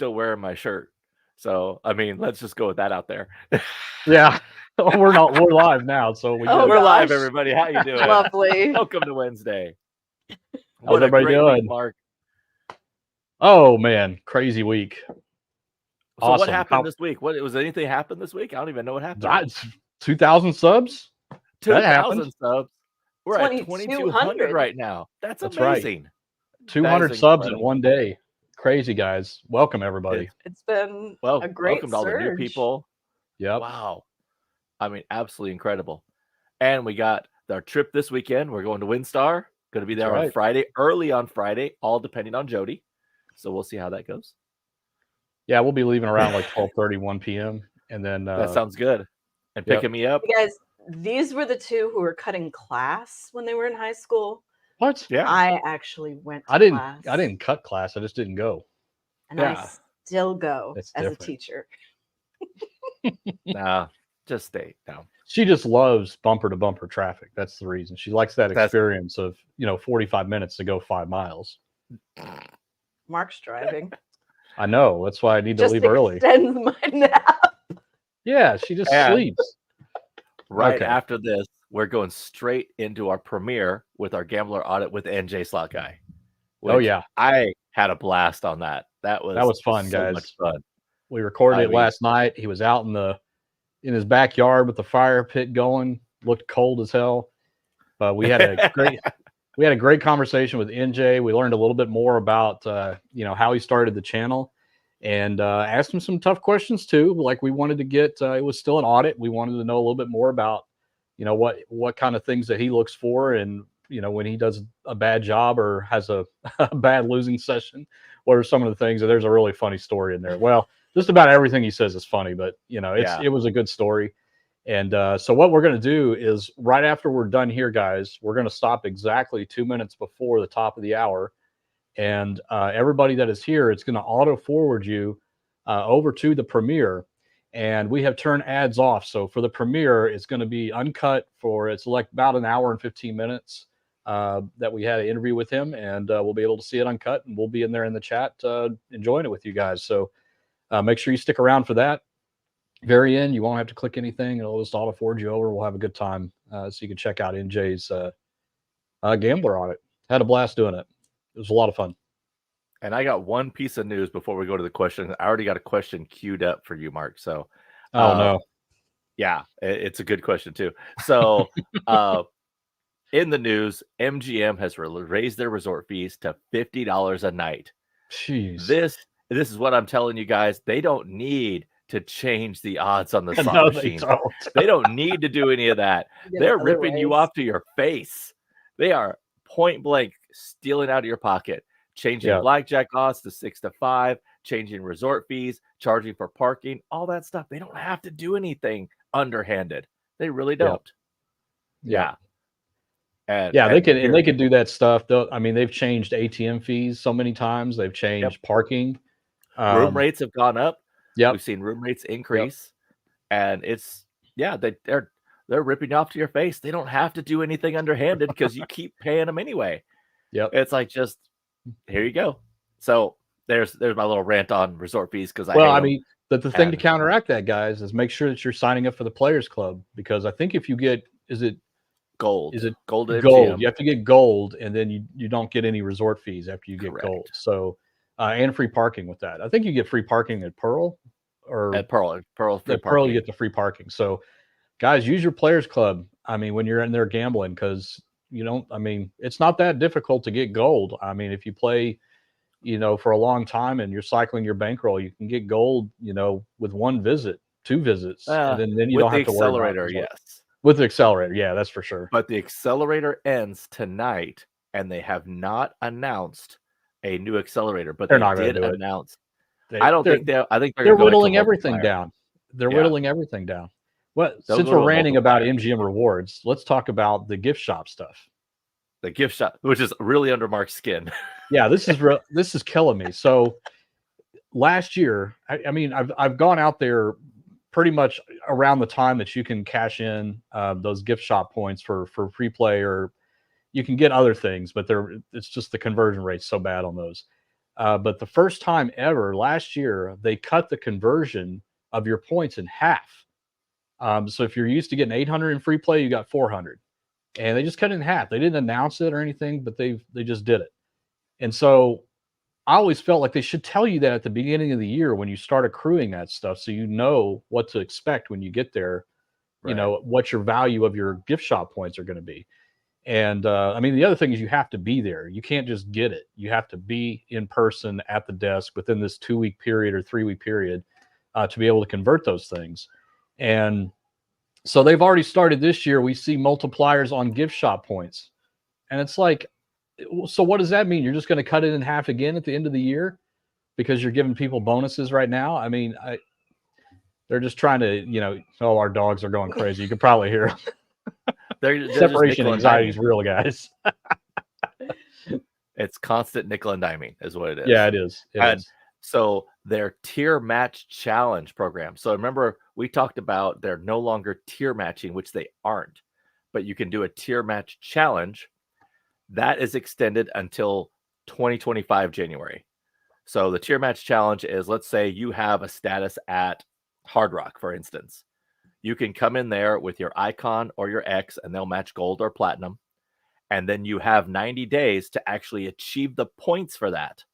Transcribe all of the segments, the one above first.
still wearing my shirt. So, I mean, let's just go with that out there. Yeah. We're live now, so we're live, everybody. How you doing? Lovely. Welcome to Wednesday. How's everybody doing? Week, Mark. Oh man, crazy week. So awesome. What happened this week? Was anything happen this week? I don't even know what happened. 2,000 subs. 2,000 subs. We're at 2,200 right now. That's Right. amazing. 200 subs in one day. Crazy, guys. Welcome everybody. It's been a great welcome to all the new people. Yep. Wow. I mean, absolutely incredible. And we got our trip this weekend. We're going to Windstar. Going to be there on Friday, early on Friday, all depending on Jody. So we'll see how that goes. Yeah, we'll be leaving around like 12:30, 1 p.m. And then that sounds good. And picking me up. You guys, these were the two who were cutting class when they were in high school. What? Yeah. I actually went to class. I didn't cut class. I just didn't go. And I still go as a teacher. Nah, just stay down. She just loves bumper to bumper traffic. That's the reason. She likes that experience of, 45 minutes to go 5 miles. Mark's driving. I know. That's why I need to leave early. Extend my nap. Yeah, she just sleeps. After this, we're going straight into our premiere with our gambler audit with NJ Slot Guy. Oh yeah, I had a blast on that. That was fun, so guys. Much fun. We recorded it last night. He was out in his backyard with the fire pit going. Looked cold as hell, but we had a great conversation with NJ. We learned a little bit more about how he started the channel, and asked him some tough questions too. Like we wanted to get it was still an audit. We wanted to know a little bit more about what kind of things that he looks for, and when he does a bad job or has a bad losing session, what are some of the things? There's a really funny story in there. Well, just about everything he says is funny, but it was a good story. And so what we're going to do is right after we're done here, guys, we're going to stop exactly 2 minutes before the top of the hour. And everybody that is here, it's going to auto forward you over to the premiere. And we have turned ads off. So for the premiere, it's going to be uncut it's like about an hour and 15 minutes that we had an interview with him. And we'll be able to see it uncut, and we'll be in there in the chat enjoying it with you guys. So make sure you stick around for that. Very end, you won't have to click anything. It'll just auto forward you over. We'll have a good time. So you can check out NJ's gambler on it. Had a blast doing it. It was a lot of fun. And I got one piece of news before we go to the question. I already got a question queued up for you, Mark. So, no. Yeah, it's a good question too. So, in the news, MGM has raised their resort fees to $50 a night. Jeez. This is what I'm telling you guys. They don't need to change the odds on the slot machines. They don't need to do any of that. They're ripping you off to your face. They are point blank stealing out of your pocket, changing blackjack odds to 6 to 5, changing resort fees, charging for parking, all that stuff. They don't have to do anything underhanded. They really don't. Yeah. And they can do that stuff. They've changed ATM fees so many times. They've changed parking. Room rates have gone up. Yeah, we've seen room rates increase, and they're ripping you off to your face. They don't have to do anything underhanded because you keep paying them anyway. Yep, it's like just here you go. So there's my little rant on resort fees because the thing to counteract that, guys, is make sure that you're signing up for the Players Club, because I think if you get gold, gold? You have to get gold, and then you don't get any resort fees after you get gold. So. And free parking with that. I think you get free parking at Pearl, or at Pearl. Pearl, you get the free parking. So, guys, use your Players Club. When you're in there gambling, because it's not that difficult to get gold. If you play, for a long time and you're cycling your bankroll, you can get gold, with one visit, 2 visits, and then you don't have to worry about it. Yes, with the accelerator, yeah, that's for sure. But the accelerator ends tonight, and they have not announced a new accelerator, but they're not did do announce. I think they're whittling everything down. They're whittling everything down. Well, since we're ranting about MGM rewards, let's talk about the gift shop stuff. The gift shop, which is really under Mark's skin. Yeah, this is killing me. So last year, I've gone out there pretty much around the time that you can cash in those gift shop points for free play, or you can get other things, but it's just the conversion rate's so bad on those. But the first time ever last year, they cut the conversion of your points in half. So if you're used to getting 800 in free play, you got 400, and they just cut it in half. They didn't announce it or anything, but they just did it. And so I always felt like they should tell you that at the beginning of the year when you start accruing that stuff, so you know what to expect when you get there. You know what your value of your gift shop points are going to be. And I mean, the other thing is you have to be there. You can't just get it. You have to be in person at the desk within this 2-week period or 3-week period to be able to convert those things. And so they've already started this year. We see multipliers on gift shop points. And it's like, so what does that mean? You're just going to cut it in half again at the end of the year because you're giving people bonuses right now? I mean, they're just trying to, oh, our dogs are going crazy. You can probably hear them. They're separation anxiety is real, guys. It's constant nickel and diming is what it is. Yeah, it is. So their tier match challenge program. So remember, we talked about they're no longer tier matching, which they aren't, but you can do a tier match challenge. That is extended until 2025 January. So the tier match challenge is, let's say you have a status at Hard Rock, for instance. You can come in there with your icon or your X, and they'll match gold or platinum. And then you have 90 days to actually achieve the points for that.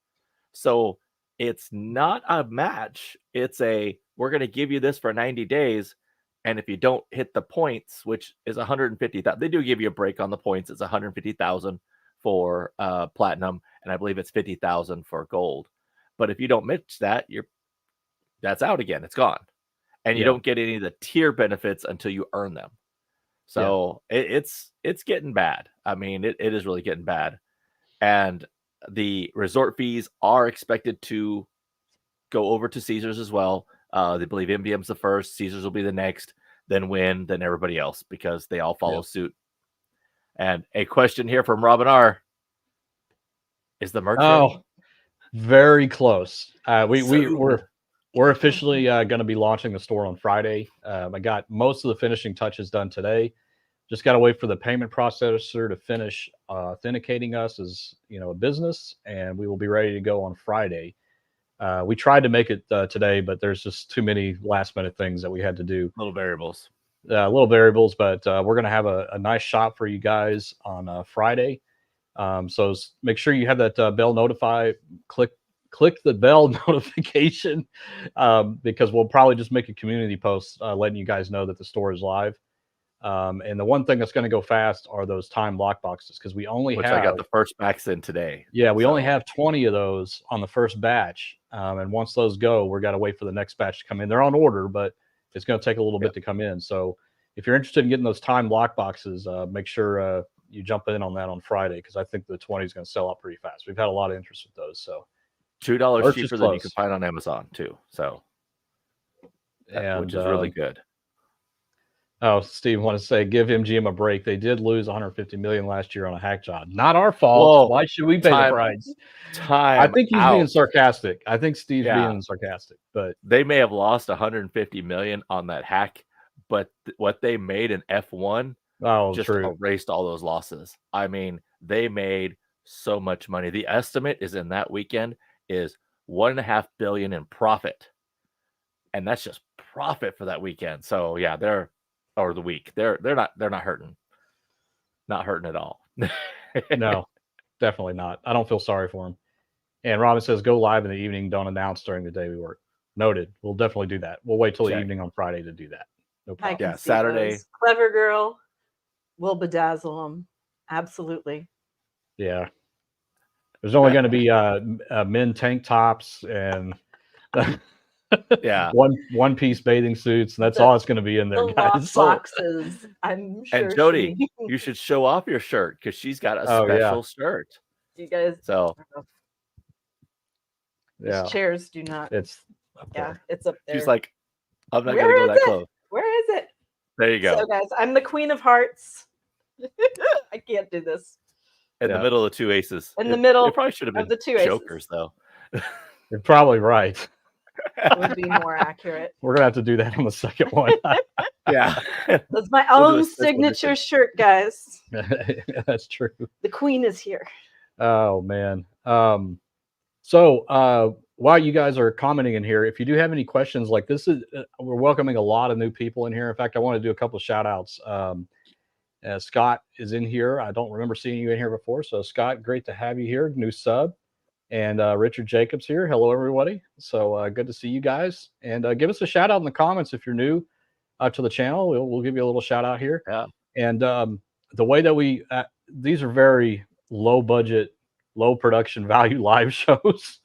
So it's not a match. It's we're going to give you this for 90 days. And if you don't hit the points, which is 150,000, they do give you a break on the points. It's 150,000 for platinum, and I believe it's 50,000 for gold. But if you don't match that, that's out again. It's gone. And you don't get any of the tier benefits until you earn them. So it's getting bad. I mean, it is really getting bad. And the resort fees are expected to go over to Caesars as well. They believe MVM's the first, Caesars will be the next, then Wynn, then everybody else, because they all follow suit. And a question here from Robin R. Is the merch ready? Very close. We're officially going to be launching the store on Friday. I got most of the finishing touches done today. Just got to wait for the payment processor to finish authenticating us as a business, and we will be ready to go on Friday. We tried to make it today, but there's just too many last minute things that we had to do. Little variables, but we're going to have a nice shop for you guys on Friday. So make sure you have that bell notify. Click the bell notification because we'll probably just make a community post letting you guys know that the store is live. And the one thing that's going to go fast are those time lock boxes, because we only I got the first batch in today. Yeah, we only have 20 of those on the first batch. And once those go, we're got to wait for the next batch to come in. They're on order, but it's going to take a little bit to come in. So if you're interested in getting those time lock boxes, make sure you jump in on that on Friday, because I think the 20 is going to sell out pretty fast. We've had a lot of interest with those. So $2 cheaper than you can find on Amazon too. So, which is really good. Oh, Steve, want to say, give MGM a break. They did lose 150 million last year on a hack job. Not our fault. Whoa. Why should we pay the price? I think he's being sarcastic. I think Steve's being sarcastic, but they may have lost 150 million on that hack, but what they made in F1 just erased all those losses. I mean, they made so much money. The estimate is in that weekend is $1.5 billion in profit, and that's just profit for that weekend. So yeah, they're not hurting, at all. No, definitely not. I don't feel sorry for them. And Robin says, go live in the evening, don't announce during the day we work. Noted. We'll definitely do that. We'll wait till the evening on Friday to do that. No problem. Yeah, Saturday. Those. Clever girl will bedazzle them. Absolutely. Yeah. There's only going to be men tank tops and one piece bathing suits, and that's all it's going to be in there, guys. Boxes. I'm sure. And Jody, you should show off your shirt, because she's got a special shirt. You guys. So. These chairs do not. It's up there. It's up there. She's like, I'm not going to go that close. Where is it? There you go. So, guys, I'm the Queen of Hearts. I can't do this. In the middle of the two aces. In the middle. It probably should have been the two jokers, aces. though. You're probably right. It would be more accurate. We're gonna have to do that on the second one. Yeah, that's my own signature shirt, guys. That's true. The Queen is here. Oh man. So while you guys are commenting in here, if you do have any questions, like this is, we're welcoming a lot of new people in here. In fact, I want to do a couple of shout outs. Scott is in here. I don't remember seeing you in here before. So Scott, great to have you here. New sub. And Richard Jacobs here. Hello, everybody. So good to see you guys. And give us a shout out in the comments if you're new to the channel. We'll give you a little shout out here. Yeah. And the way that these are very low budget, low production value live shows.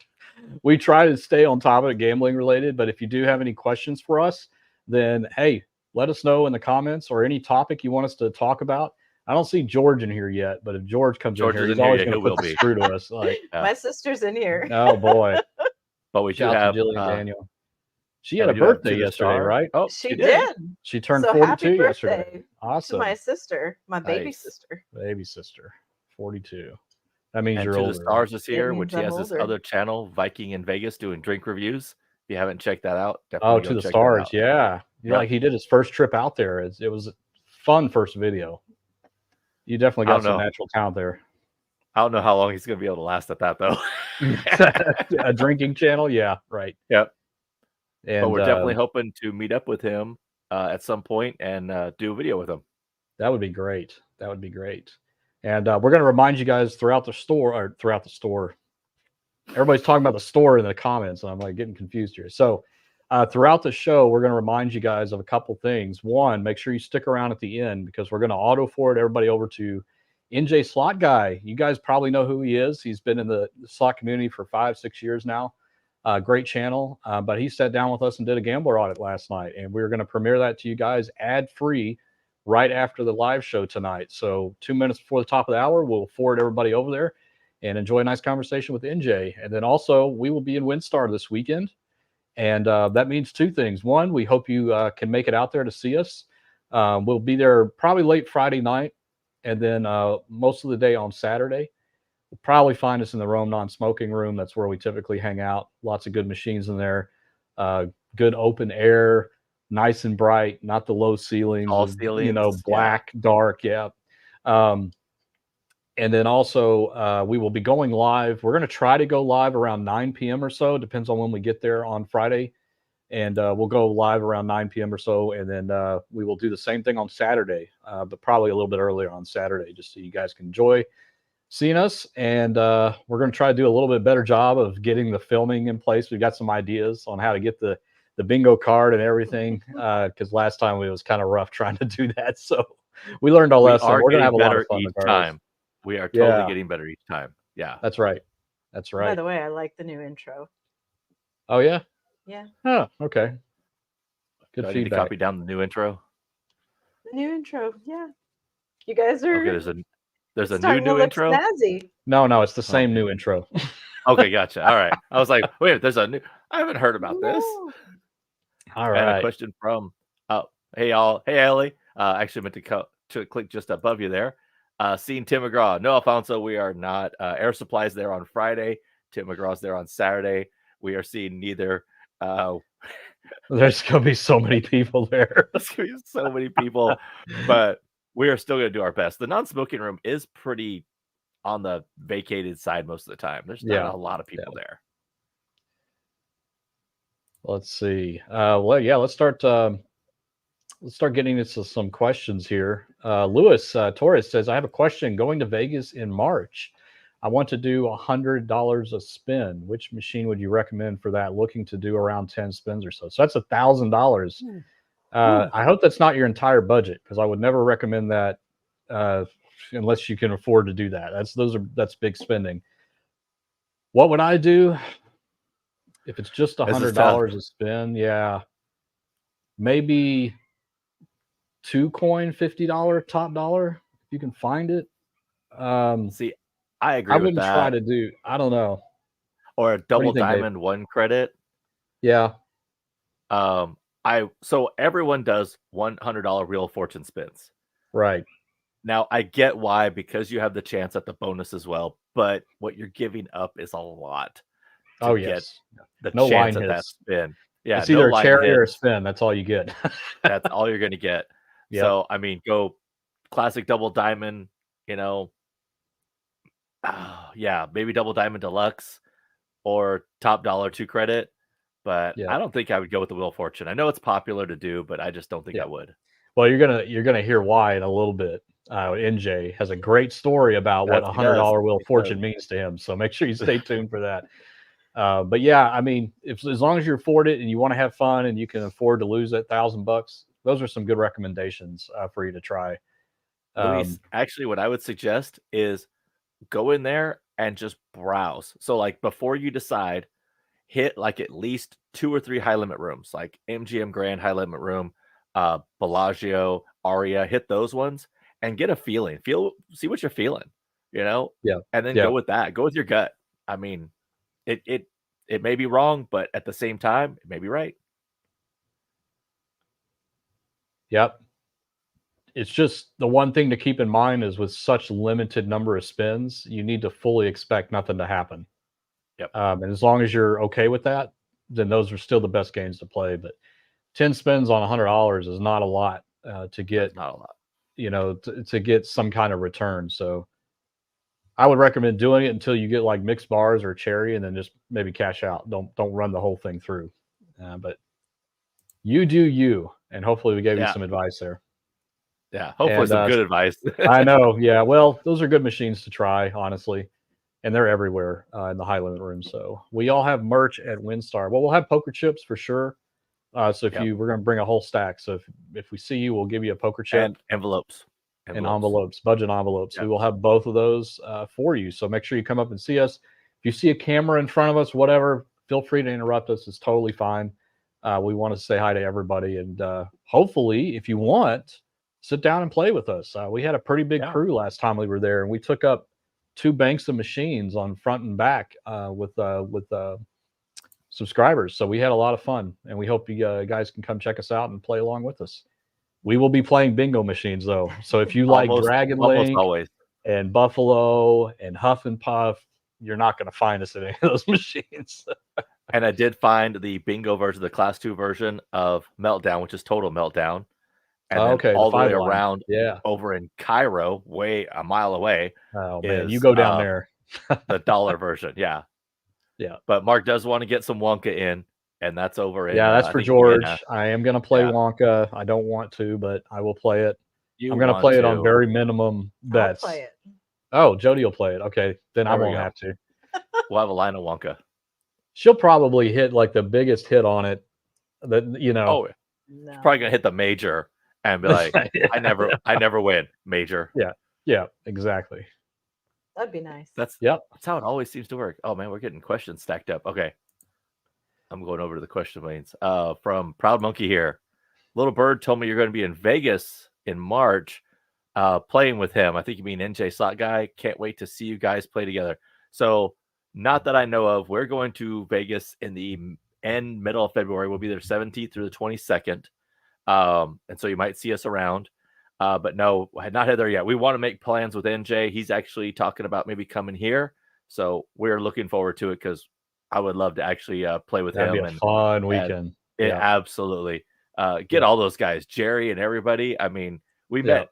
We try to stay on top of it, gambling related. But if you do have any questions for us, then hey, let us know in the comments or any topic you want us to talk about. I don't see George in here yet, but if George comes in here, he's always going to put the screw to us. Like, my sister's in here. Oh boy! But we do have Jillian Daniel. She had a birthday yesterday, right? Oh, she did. She turned 42 yesterday. Awesome. To my sister, my baby sister. Baby sister, 42. That means you're older. older. The Stars is here, which he has this other channel, Viking in Vegas, doing drink reviews. If you haven't checked that out, definitely To the Stars, yeah. Like he did his first trip out there. It was a fun first video. You definitely got some natural talent there. I don't know how long he's going to be able to last at that, though. A drinking channel? Yeah, right. Yep. But we're definitely hoping to meet up with him at some point and do a video with him. That would be great. That would be great. And we're going to remind you guys throughout the store. Everybody's talking about the store in the comments, and I'm like getting confused here. So throughout the show, we're going to remind you guys of a couple things. One, make sure you stick around at the end because we're going to auto forward everybody over to NJ Slot Guy. You guys probably know who he is. He's been in the slot community for 5-6 years now. Great channel. But he sat down with us and did a gambler audit last night. And we're going to premiere that to you guys ad-free right after the live show tonight. So 2 minutes before the top of the hour, we'll forward everybody over there and enjoy a nice conversation with NJ. And then also, we will be in Windstar this weekend. And that means two things. One, we hope you can make it out there to see us. We'll be there probably late Friday night and then most of the day on Saturday. You'll probably find us in the Rome non-smoking room. That's where we typically hang out. Lots of good machines in there. Good open air, nice and bright, not the low ceilings. All ceilings. Black, dark, yeah. And then also we will be going live. We're going to try to go live around 9 p.m. or so. Depends on when we get there on Friday. And we'll go live around 9 p.m. or so. And then we will do the same thing on Saturday, but probably a little bit earlier on Saturday, just so you guys can enjoy seeing us. And we're going to try to do a little bit better job of getting the filming in place. We've got some ideas on how to get the bingo card and everything, because last time it was kind of rough trying to do that. So we learned our lesson. We're going to have a lot of fun each time. We are totally getting better each time. Yeah. That's right. That's right. By the way, I like the new intro. Oh, yeah? Yeah. Oh, okay. Good feedback. I need to copy down the new intro. The new intro, yeah. You guys are... Okay, there's a new intro? Snazzy. No, it's the same new intro. Okay, gotcha. All right. I was like, wait, there's a new... I haven't heard about this. All right. I had a question from... hey, y'all. Hey, Ellie. Actually meant to click just above you there. Seeing Tim McGraw. No, Alfonso, we are not. Air Supply's there on Friday. Tim McGraw's there on Saturday. We are seeing neither. There's going to be so many people there. There's going to be so many people, but we are still going to do our best. The non-smoking room is pretty on the vacated side most of the time. There's not a lot of people there. Let's see. Let's start getting into some questions here. Luis Torres says, I have a question. Going to Vegas in March, I want to do $100 a spin. Which machine would you recommend for that? Looking to do around 10 spins or so. So that's $1,000. I hope that's not your entire budget, because I would never recommend that unless you can afford to do that. That's big spending. What would I do if it's just $100 a spin? Yeah, maybe 2-coin $50 top dollar if you can find it. See, I agree. I wouldn't with that. try to do. I don't know. Or a double diamond, Dave? 1 credit. Yeah. So everyone does $100 Wheel of Fortune spins. Right. Now I get why, because you have the chance at the bonus as well. But what you're giving up is a lot. Oh yes. The chance at that spin. Yeah. It's either a cherry or a spin. That's all you get. That's all you're going to get. Yep. So I mean, go classic double diamond. Maybe double diamond deluxe. or Top Dollar 2 credit, but Yeah. I don't think I would go with the Wheel of Fortune. I know it's popular to do, but I just don't think I would. Well, you're gonna hear why in a little bit. NJ has a great story about what $100 Wheel of Fortune means to him, so make sure you stay tuned for that. But yeah, I mean, as long as you afford it and you want to have fun and you can afford to lose that $1,000, those are some good recommendations for you to try. Luis, actually, what I would suggest is go in there and just browse. So, like, before you decide, hit like at least 2 or 3 high limit rooms, like MGM Grand high limit room, Bellagio, Aria. Hit those ones and get a feeling. See what you're feeling, Yeah. and then go with that. Go with your gut. I mean, it may be wrong, but at the same time, it may be right. Yep. It's just the one thing to keep in mind is with such limited number of spins, you need to fully expect nothing to happen. Yep. And as long as you're okay with that, then those are still the best games to play. But 10 spins on $100 is not a lot to get. That's not a lot. To get some kind of return. So I would recommend doing it until you get like mixed bars or cherry, and then just maybe cash out. Don't run the whole thing through. But you do you, and hopefully we gave you some advice there. Yeah, hopefully some good advice. I know. Yeah, well, those are good machines to try, honestly, and they're everywhere in the high limit room. So we all have merch at Windstar. Well, we'll have poker chips for sure. So if we're going to bring a whole stack. So if we see you, we'll give you a poker chip and envelopes, budget envelopes. Yep. We will have both of those for you. So make sure you come up and see us. If you see a camera in front of us, whatever, feel free to interrupt us. It's totally fine. We want to say hi to everybody, and hopefully, if you want, sit down and play with us. We had a pretty big crew last time we were there, and we took up 2 banks of machines on front and back with subscribers. So we had a lot of fun, and we hope you guys can come check us out and play along with us. We will be playing bingo machines though. So if you like Dragon Link and Buffalo and Huff and Puff, you're not going to find us at any of those machines. And I did find the bingo version, the Class 2 version of Meltdown, which is Total Meltdown. And all the way around over in Cairo, way a mile away. Oh man, you go down there. The dollar version, yeah. But Mark does want to get some Wonka in, and that's over in that's for George. I am going to play Wonka. I don't want to, but I will play it. I'm going to play it on very minimum bets. I'll play it. Oh, Jody will play it. Okay, then I won't have to. We'll have a line of Wonka. She'll probably hit like the biggest hit on it. That Oh, she's probably gonna hit the major and be like, I never win major. Yeah, exactly. That'd be nice. That's how it always seems to work. Oh man, we're getting questions stacked up. Okay, I'm going over to the question lanes. From Proud Monkey here. Little Bird told me you're going to be in Vegas in March, playing with him. I think you mean NJ Slot Guy. Can't wait to see you guys play together. So, not that I know of. We're going to Vegas in the middle of February. We'll be there 17th through the 22nd. And so you might see us around. But no, I had not had there yet. We want to make plans with NJ. He's actually talking about maybe coming here. So we're looking forward to it because I would love to actually play with him. That'd be a fun weekend. Absolutely. Get all those guys, Jerry and everybody. I mean, we met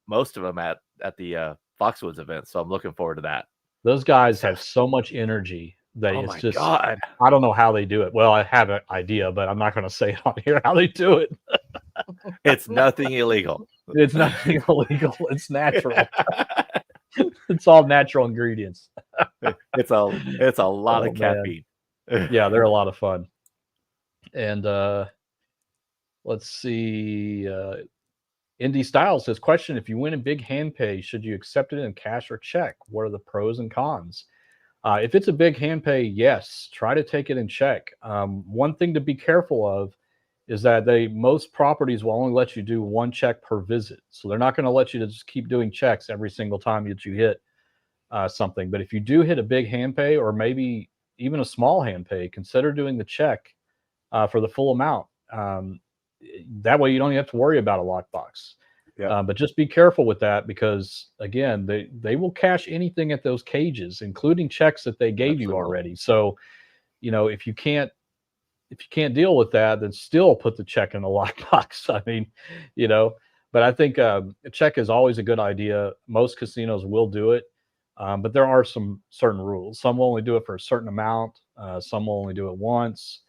most of them at the Foxwoods event. So I'm looking forward to that. Those guys have so much energy that it's just, God. I don't know how they do it. Well, I have an idea, but I'm not going to say it on here how they do it. It's nothing illegal. It's nothing illegal. It's natural. It's all natural ingredients. It's a lot of caffeine. Yeah, they're a lot of fun. And let's see. Indy Styles says, question, if you win a big hand pay, should you accept it in cash or check? What are the pros and cons? If it's a big hand pay, yes, try to take it in check. One thing to be careful of is that most properties will only let you do 1 check per visit. So they're not going to let you to just keep doing checks every single time that you hit something. But if you do hit a big hand pay or maybe even a small hand pay, consider doing the check for the full amount. That way you don't have to worry about a lockbox. But just be careful with that because, again, they will cash anything at those cages, including checks that they gave you already. So, if you can't deal with that, then still put the check in the lockbox. I mean, but I think a check is always a good idea. Most casinos will do it, but there are some certain rules. Some will only do it for a certain amount. Some will only do it once.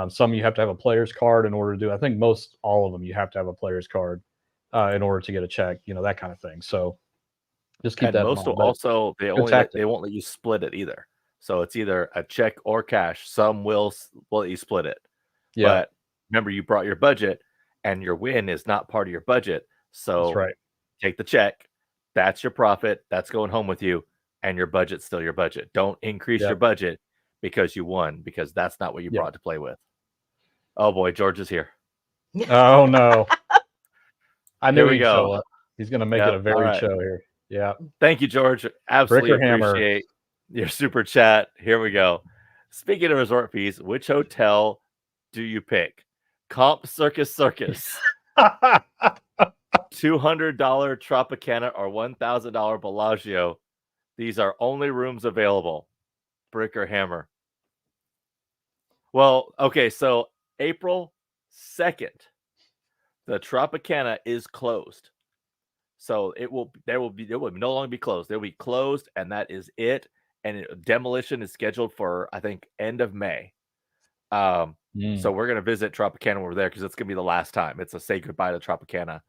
Some you have to have a player's card in order to do. I think most all of them you have to have a player's card in order to get a check. That kind of thing. So just keep that in mind. Most will also they won't let you split it either. So it's either a check or cash. Some will let you split it. Yeah. But remember, you brought your budget, and your win is not part of your budget. So that's right. Take the check. That's your profit. That's going home with you, and your budget's still your budget. Don't increase your budget because you won, because that's not what you brought to play with. Oh boy, George is here. Oh no. I knew he'd show up. He's going to make it a varied show here. Yeah. Thank you, George. Absolutely appreciate your super chat. Here we go. Speaking of resort fees, which hotel do you pick? Comp Circus $200 Tropicana or $1,000 Bellagio. These are only rooms available. Brick or hammer? Well, okay, so April 2nd, the Tropicana is closed. So it will no longer be closed. They'll be closed, and that is it. And demolition is scheduled for, I think, end of May. So we're going to visit Tropicana over there because it's going to be the last time. It's a say goodbye to Tropicana.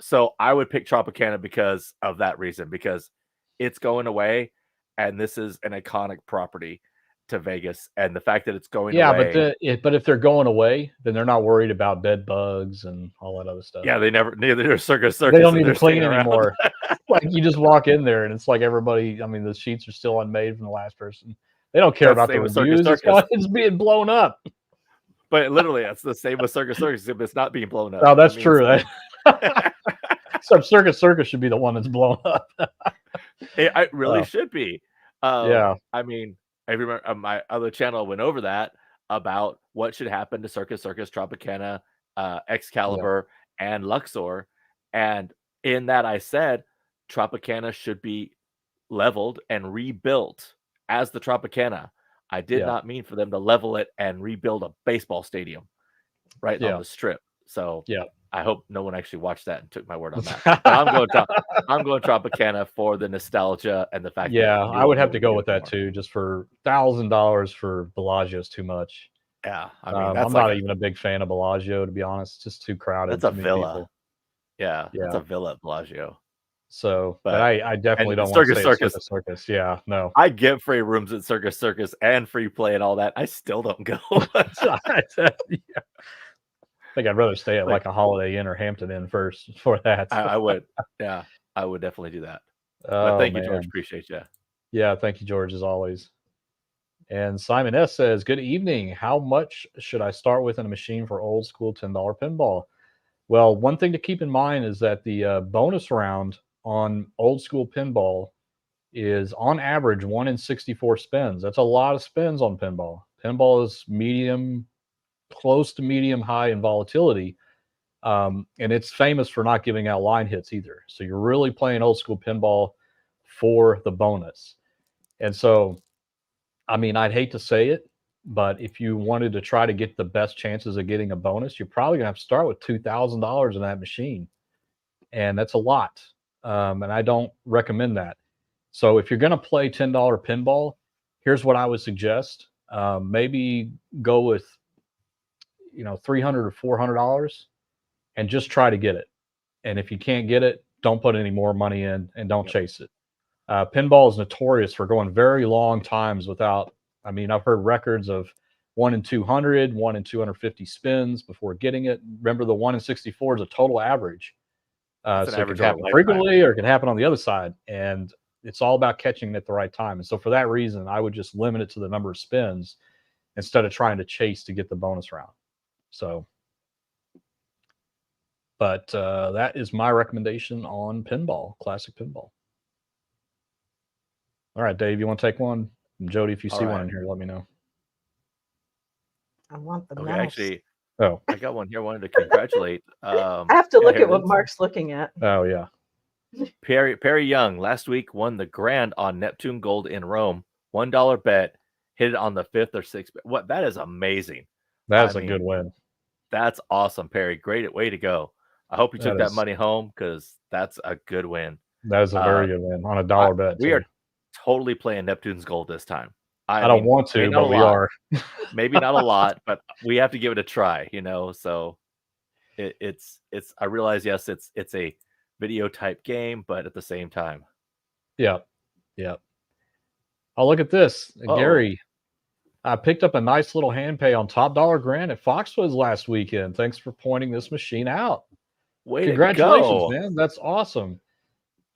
So I would pick Tropicana because of that reason, because it's going away, and this is an iconic property to Vegas, and the fact that it's going away. But if they're going away, then they're not worried about bed bugs and all that other stuff. Yeah, neither circus. They don't need to clean anymore. Like you just walk in there and it's like everybody. I mean, the sheets are still unmade from the last person. They don't care about the reviews. It's being blown up. But literally, it's the same with Circus Circus. If it's not being blown up. Oh, that's true. Except Circus Circus should be the one that's blown up. It really should be. Yeah. I mean, I remember my other channel went over that about what should happen to Circus Circus, Tropicana, Excalibur, and Luxor. And in that, I said Tropicana should be leveled and rebuilt as the Tropicana. I did not mean for them to level it and rebuild a baseball stadium on the strip. So I hope no one actually watched that and took my word on that. But I'm going Tropicana for the nostalgia and the fact that I would have to go with that too. Just for $1,000 for Bellagio is too much. Yeah, I mean, I'm not even a big fan of Bellagio, to be honest. It's just too crowded. That's a villa. People. Yeah, it's a villa at Bellagio. So, but I definitely don't want to stay at Circus Circus. Yeah, no. I get free rooms at Circus Circus and free play and all that. I still don't go. I think I'd rather stay at like a Holiday Inn or Hampton Inn first for that. I would. Yeah, I would definitely do that. But thank you, George. Appreciate you. Yeah, thank you, George, as always. And Simon S. says, good evening. How much should I start with in a machine for old school $10 pinball? Well, one thing to keep in mind is that the bonus round on old school pinball is on average 1 in 64 spins. That's a lot of spins on pinball. Pinball is medium, close to medium high in volatility. And it's famous for not giving out line hits either. So you're really playing old school pinball for the bonus. And so, I mean, I'd hate to say it, but if you wanted to try to get the best chances of getting a bonus, you're probably gonna have to start with $2,000 in that machine. And that's a lot. And I don't recommend that. So if you're going to play $10 pinball, here's what I would suggest. Maybe go with, $300 or $400 and just try to get it. And if you can't get it, don't put any more money in and don't chase it. Pinball is notorious for going very long times without, I've heard records of 1 in 200, 1 in 250 spins before getting it. Remember, the 1 in 64 is a total average. So it can happen frequently or it can happen on the other side. And it's all about catching it at the right time. And so for that reason, I would just limit it to the number of spins instead of trying to chase to get the bonus round. So, but that is my recommendation on pinball, classic pinball. All right, Dave, you want to take one? And Jody, if you see one in here, let me know. I want the mouse. Actually, I got one here. I wanted to congratulate. I have to look at what Mark's looking at. Oh, yeah. Perry Young last week won the grand on Neptune Gold in Rome. $1 bet, hit it on the 5th or 6th. What? That is amazing. That's a good win. That's awesome, Perry. Great way to go. I hope you took that money home because that's a good win. That is a very good win on a $1 bet. We are totally playing Neptune's Gold this time. I don't want to, but we are. Maybe not a lot, but we have to give it a try, you know. So it's I realize, yes, it's a video type game, but at the same time. Yeah. Oh, look at this. Gary, I picked up a nice little hand pay on Top Dollar Grand at Foxwoods last weekend. Thanks for pointing this machine out. Congratulations, man. That's awesome.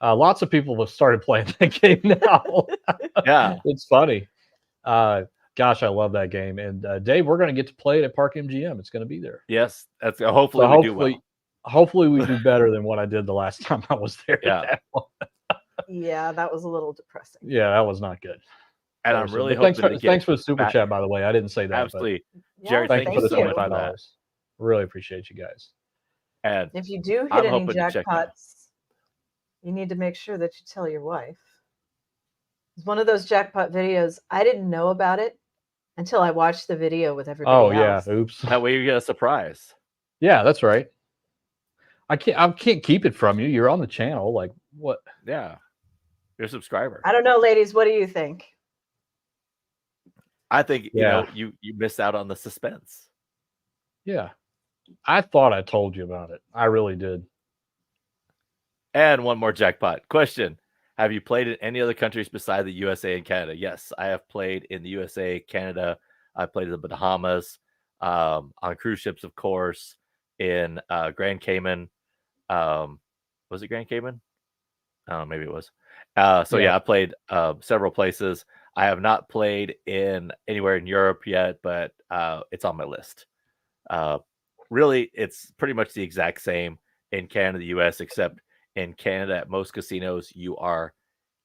Lots of people have started playing that game now. Yeah. It's funny. Gosh, I love that game. And Dave, we're going to get to play it at Park MGM. It's going to be there. Yes. That's hopefully we do well. Hopefully we do better than what I did the last time I was there. Yeah. Yeah, that was a little depressing. Yeah, that was not good. And I'm really hoping thanks for the super chat, by the way. I didn't say that. Absolutely. Jerry, thank you so much for that. Really appreciate you guys. And if you do hit any jackpots, you need to make sure that you tell your wife. It's one of those jackpot videos. I didn't know about it until I watched the video with everybody else. Yeah. Oops. That way you get a surprise. Yeah, that's right. I can't keep it from you. You're on the channel. Like what? Yeah. You're a subscriber. I don't know, ladies. What do you think? I think you know you missed out on the suspense. Yeah. I thought I told you about it. I really did. And one more jackpot question. Have you played in any other countries besides the USA and Canada? Yes, I have played in the USA, Canada. I played in the Bahamas, on cruise ships, of course, in Grand Cayman. Was it Grand Cayman? Maybe it was. I played several places. I have not played in anywhere in Europe yet, but it's on my list. Really, it's pretty much the exact same in Canada, the US, except in Canada, at most casinos, you are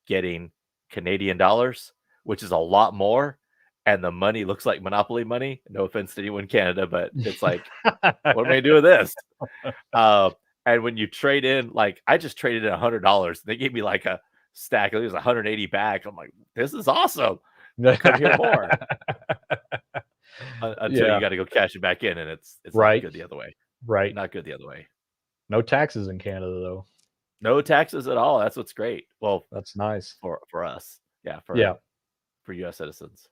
getting Canadian dollars, which is a lot more. And the money looks like Monopoly money. No offense to anyone in Canada, but it's like, what am I do with this? And when you trade in, like I just traded in $100. They gave me like a stack. It was 180 back. I'm like, this is awesome. Come here more. Until you got to go cash it back in, and it's right. Not good the other way. Right. Not good the other way. No taxes in Canada though. No taxes at all. That's what's great. Well, that's nice for us. Yeah. For U.S. citizens.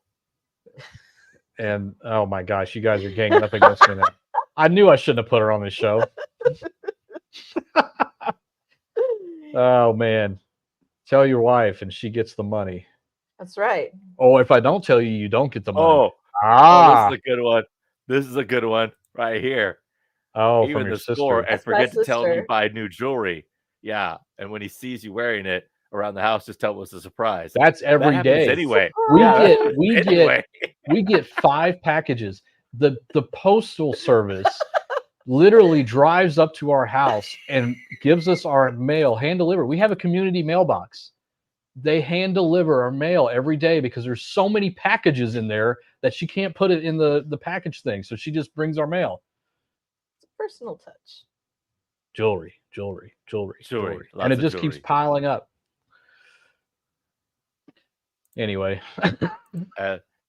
And oh my gosh, you guys are ganging up against me now. I knew I shouldn't have put her on this show. Oh man, tell your wife and she gets the money. That's right. Oh, if I don't tell you, you don't get the money. Oh, this is a good one. This is a good one right here. Oh, even from your the store sister. and forget to tell him you buy new jewelry. Yeah, and when he sees you wearing it around the house, just tell him it's a surprise. That's every day. Anyway, we get 5 packages. The postal service literally drives up to our house and gives us our mail hand delivered. We have a community mailbox. They hand deliver our mail every day because there's so many packages in there that she can't put it in the package thing. So she just brings our mail. It's a personal touch. Jewelry. And it just keeps piling up. Anyway.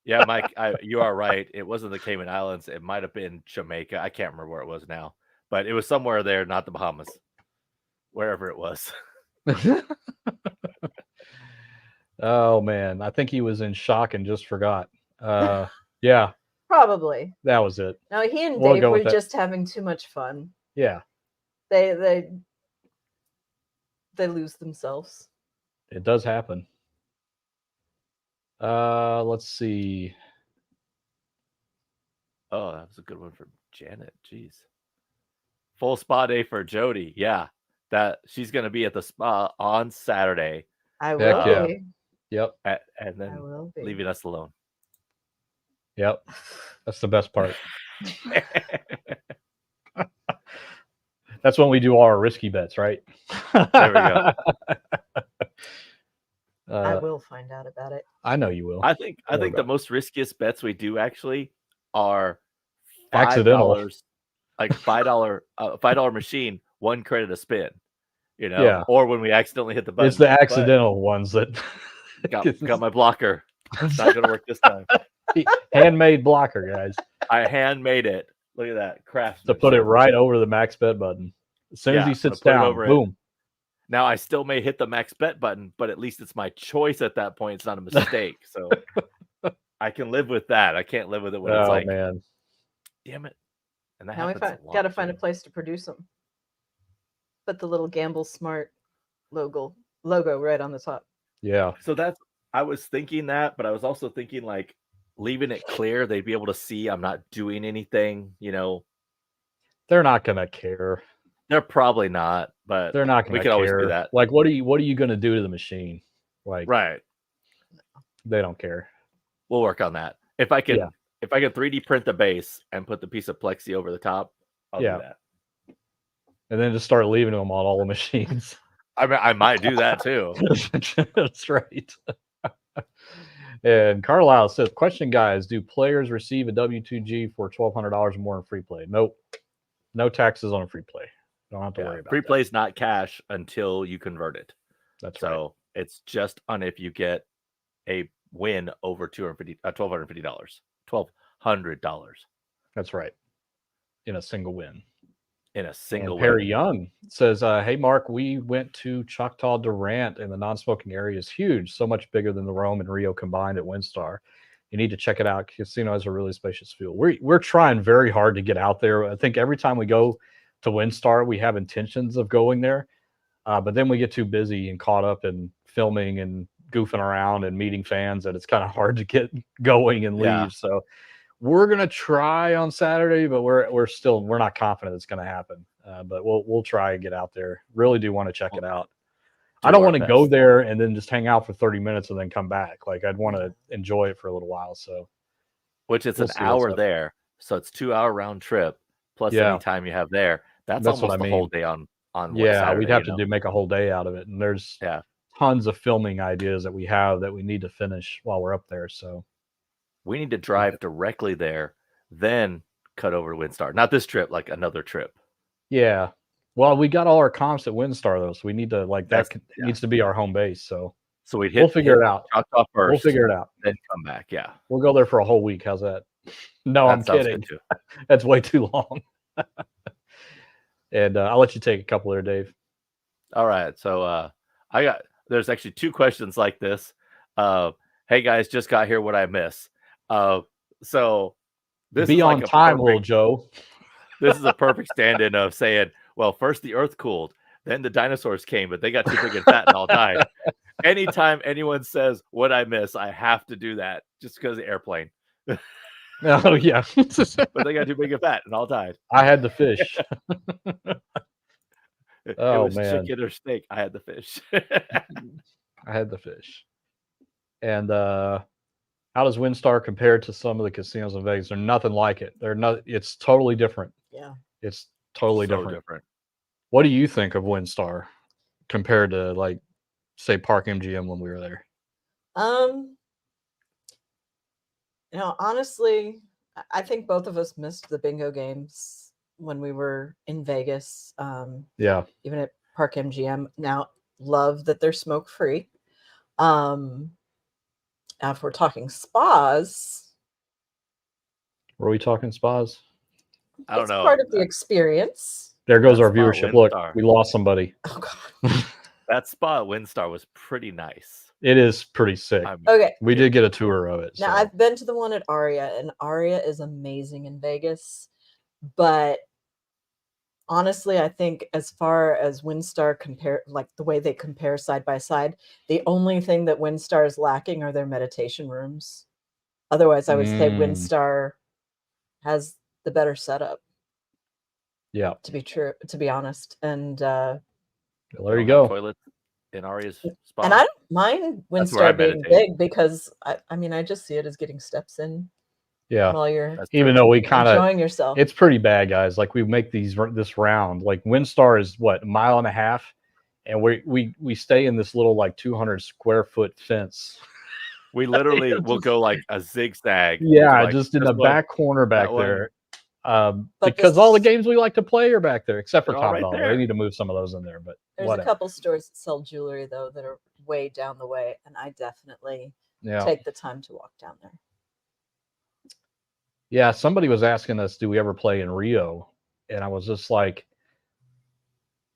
Yeah, Mike, you are right. It wasn't the Cayman Islands. It might have been Jamaica. I can't remember where it was now. But it was somewhere there, not the Bahamas. Wherever it was. Oh, man. I think he was in shock and just forgot. Yeah. Probably. That was it. No, he and Dave were just having too much fun. Yeah. They lose themselves. It does happen. Let's see. Oh, that was a good one from Janet. Jeez. Full spa day for Jody. Yeah. That she's gonna be at the spa on Saturday. I will be. Yep. And then leaving us alone. Yep. That's the best part. That's when we do all our risky bets, right? There we go. I will find out about it. I know you will. I think the most riskiest bets we do actually are accidental. Like $5 machine, 1 credit a spin. You know, yeah. Or when we accidentally hit the button. It's the accidental ones that got my blocker. It's not gonna work this time. Handmade blocker, guys. I handmade it. Look at that craft. To put it right over the max bet button. As soon as he sits down, boom. Now I still may hit the max bet button, but at least it's my choice at that point. It's not a mistake. So I can live with that. I can't live with it when it's like, man, damn it. And that now we got to find a place to produce them. Put the little Gamble Smart logo right on the top. Yeah. So I was thinking that, but I was also thinking like leaving it clear. They'd be able to see I'm not doing anything, They're not going to care. They're probably not, but they're not going to care. We can always do that. Like, what are you going to do to the machine? Like, right. They don't care. We'll work on that. If I can 3D print the base and put the piece of plexi over the top, I'll do that. And then just start leaving them on all the machines. I might do that too. That's right. And Carlisle says, question, guys, do players receive a W2G for $1,200 or more in free play? Nope. No taxes on a free play. Don't have to worry about free play is not cash until you convert it. That's right. So it's just on if you get a win over $1,250. $1,200. That's right. In a single win. And Perry Young says, hey, Mark, we went to Choctaw Durant, and the non-smoking area is huge, so much bigger than the Rome and Rio combined at Windstar. You need to check it out. Casino has a really spacious feel. We're trying very hard to get out there. I think every time we go to Windstar, we have intentions of going there, but then we get too busy and caught up in filming and goofing around and meeting fans that it's kind of hard to get going and leave. Yeah. So we're gonna try on Saturday, but we're not confident it's gonna happen. But we'll try and get out there. Really do want to check it out. I don't want to go there and then just hang out for 30 minutes and then come back. Like I'd want to enjoy it for a little while. So, which it's an hour there, so it's 2-hour round trip plus any time you have there. That's almost the whole day on. Saturday, we'd have to make a whole day out of it, and there's tons of filming ideas that we have that we need to finish while we're up there. So. We need to drive directly there, then cut over to Windstar. Not this trip, like another trip. Yeah. Well, we got all our comps at Windstar, though, so we need to, needs to be our home base. So we'll figure it out. First, we'll figure it out. Then come back. Yeah. We'll go there for a whole week. How's that? No, I'm kidding. That's way too long. And I'll let you take a couple there, Dave. All right. So there's actually 2 questions like this. Hey, guys, just got here. What I miss? So this be is on time, little Joe. This is a perfect stand-in of saying, well, first the earth cooled, then the dinosaurs came, but they got too big and fat and all died. Anytime anyone says what I miss, I have to do that just because of the airplane. Oh yeah. But they got too big and fat and all died. I had the fish. It was chicken or steak. I had the fish. I had the fish. And how does Windstar compare to some of the casinos in Vegas? They're nothing like it. It's totally different. Yeah. It's totally different. What do you think of Windstar compared to, like, say, Park MGM when we were there? Honestly, I think both of us missed the bingo games when we were in Vegas. Yeah. Even at Park MGM. Now, love that they're smoke-free. Now, if we're talking spas, were we talking spas? I don't know. It's part of the experience. There goes our viewership. Look, we lost somebody. Oh God. That spa at Windstar was pretty nice. It is pretty sick. Okay. We did get a tour of it. Now, I've been to the one at Aria, and Aria is amazing in Vegas. But honestly, I think as far as Windstar compare, like the way they compare side by side, the only thing that Windstar is lacking are their meditation rooms. Otherwise, I would say Windstar has the better setup. Yeah. To be honest. And there you go. Toilet in Aria's spot. And I don't mind Windstar being big because I just see it as getting steps in. Yeah. While you're though we kind of enjoying yourself. It's pretty bad, guys. Like we make this round. Like Windstar is what, 1.5 miles, and we stay in this little like 200 square foot fence. We literally will go like a zigzag. Yeah, like, just in the back corner back there. Because all the games we like to play are back there, except for Top Dollar. They need to move some of those in there. But there's a couple stores that sell jewelry though that are way down the way, and I definitely take the time to walk down there. Yeah, somebody was asking us, do we ever play in Rio? And I was just like,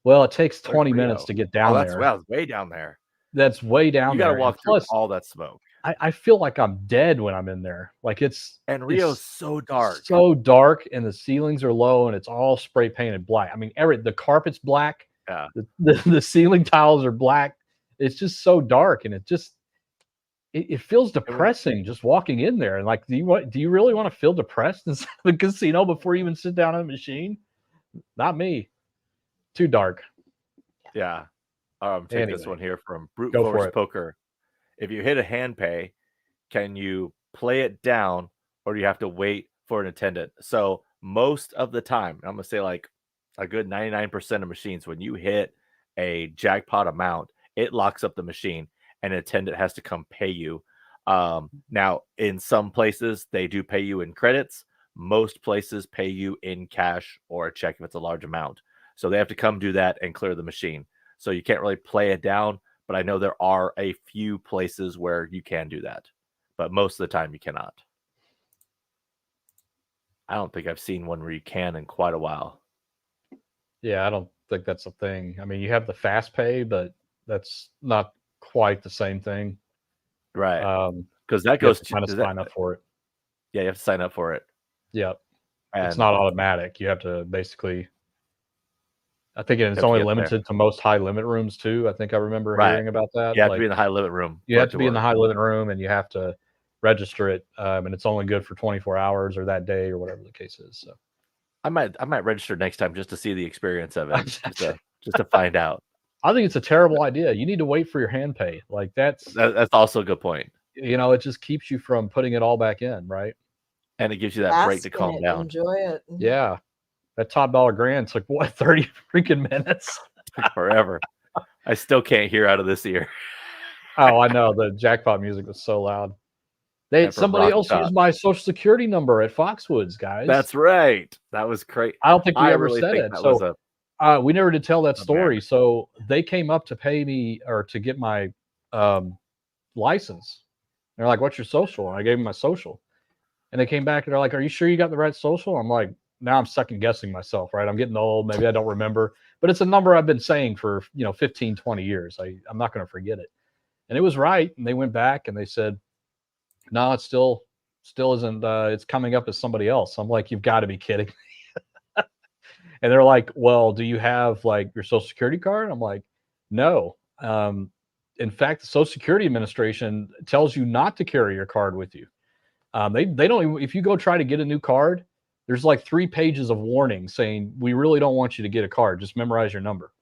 well, it takes 20 minutes to get down there. Wow, way down there. That's way down there. You got to walk through all that smoke. I feel like I'm dead when I'm in there. Like and Rio's so dark, and the ceilings are low, and it's all spray painted black. I mean, the carpet's black. Yeah. The ceiling tiles are black. It's just so dark, and it feels depressing just walking in there. And like, do you really want to feel depressed inside the casino before you even sit down on a machine? Not me. Too dark. Yeah. Take this one here from Brute Go Force for it. Poker. If you hit a hand pay, can you play it down, or do you have to wait for an attendant? So most of the time, I'm gonna say like a good 99% of machines, when you hit a jackpot amount, it locks up the machine, and an attendant has to come pay you. Now, in some places, they do pay you in credits. Most places pay you in cash or a check if it's a large amount. So they have to come do that and clear the machine. So you can't really play it down, but I know there are a few places where you can do that. But most of the time, you cannot. I don't think I've seen one where you can in quite a while. Yeah, I don't think that's a thing. I mean, you have the fast pay, but that's not quite the same thing. Right. Because that goes to kind of sign up for it. Yeah, you have to sign up for it. Yep. And it's not automatic. You have to basically, I think it's only limited to most high limit rooms too. I think I remember hearing about that. You have to be in the high limit room. You have to be in the high limit room, and you have to register it. And it's only good for 24 hours or that day or whatever the case is. So I might register next time just to see the experience of it, just to find out. I think it's a terrible idea. You need to wait for your hand pay. Like that's also a good point. It just keeps you from putting it all back in, right? And it gives you that break to calm down. Enjoy it. Yeah. That top dollar grand took what, 30 freaking minutes? Forever. I still can't hear out of this ear. Oh, I know. The jackpot music was so loud. Somebody else used my social security number at Foxwoods, guys. That's right. That was great. I don't think we ever said it. So we never did tell that story. So they came up to pay me or to get my license. They're like, "What's your social?" And I gave them my social. And they came back and they're like, "Are you sure you got the right social?" I'm like, now I'm second guessing myself, right? I'm getting old. Maybe I don't remember, but it's a number I've been saying for 15, 20 years. I'm not going to forget it. And it was right. And they went back and they said, "No, it still isn't. It's coming up as somebody else." I'm like, "You've got to be kidding me." And they're like, "Well, do you have like your social security card?" I'm like, "No. In fact, the Social Security Administration tells you not to carry your card with you. They don't even, if you go try to get a new card, there's like 3 pages of warning saying, we really don't want you to get a card. Just memorize your number."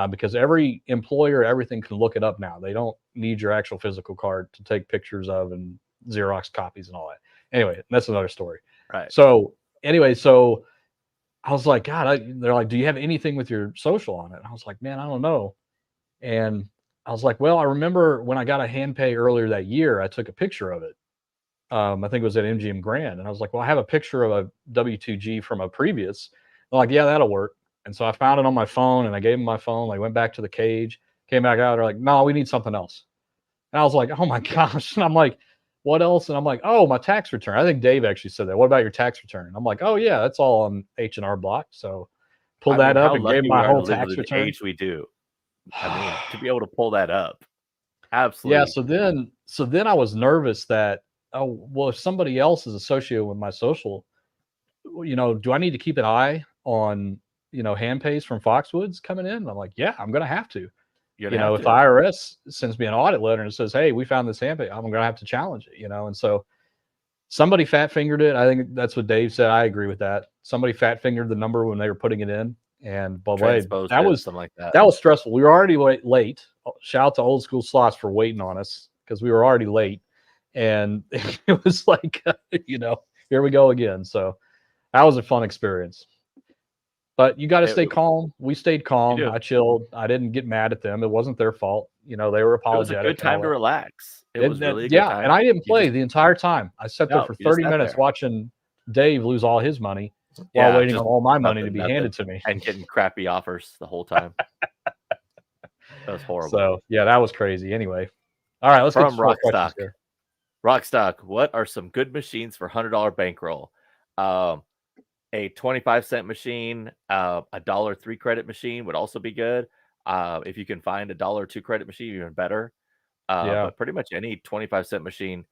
Because every employer, everything can look it up now. They don't need your actual physical card to take pictures of and Xerox copies and all that. Anyway, that's another story. Right. So anyway, so I was like, God, they're like, "Do you have anything with your social on it?" And I was like, "Man, I don't know." And I was like, "Well, I remember when I got a hand pay earlier that year, I took a picture of it. I think it was at MGM Grand." And I was like, "Well, I have a picture of a W2G from a previous." They're like, "Yeah, that'll work." And so I found it on my phone and I gave them my phone. I went back to the cage, came back out. They're like, "No, we need something else." And I was like, "Oh my gosh." And I'm like, "What else?" And I'm like, "Oh, my tax return." I think Dave actually said that. "What about your tax return?" And I'm like, "Oh yeah, that's all on H&R Block." So pulled that up and gave my whole tax return. Age we do. I mean, to be able to pull that up. Absolutely. Yeah. So then I was nervous that, oh, well, if somebody else is associated with my social, do I need to keep an eye on, hand pays from Foxwoods coming in? And I'm like, yeah, I'm going to have to. If IRS sends me an audit letter and says, "Hey, we found this hand pay," I'm going to have to challenge it, And so somebody fat fingered it. I think that's what Dave said. I agree with that. Somebody fat fingered the number when they were putting it in. And that was something like that. That was stressful. We were already late. Shout out to Old School Slots for waiting on us because we were already late. And it was like, here we go again. So that was a fun experience. But you got to stay calm. We stayed calm. I chilled. I didn't get mad at them. It wasn't their fault. They were apologetic. It was a good time to relax. It was really a good time. And I didn't play the entire time. I sat there for 30 minutes watching Dave lose all his money while waiting on all my money to be handed to me. And getting crappy offers the whole time. That was horrible. So, yeah, that was crazy. Anyway. All right, let's get some Rockstock. Rockstock, what are some good machines for $100 bankroll? A 25-cent machine, a $1 3-credit machine would also be good. If you can find a $1 2-credit machine, even better. But pretty much any 25-cent machine.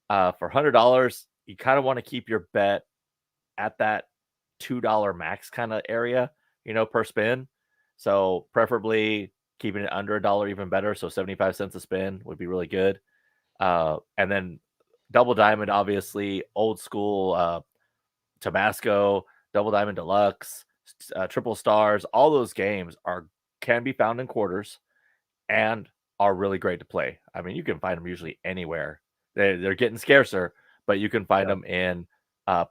For $100, you kind of want to keep your bet at that $2 max kind of area, per spin. So preferably keeping it under $1 even better. So 75 cents a spin would be really good. And then Double Diamond, obviously, old school Tabasco, Double Diamond Deluxe, Triple Stars, all those games can be found in quarters and are really great to play. I mean, you can find them usually anywhere. They're getting scarcer, but you can find them in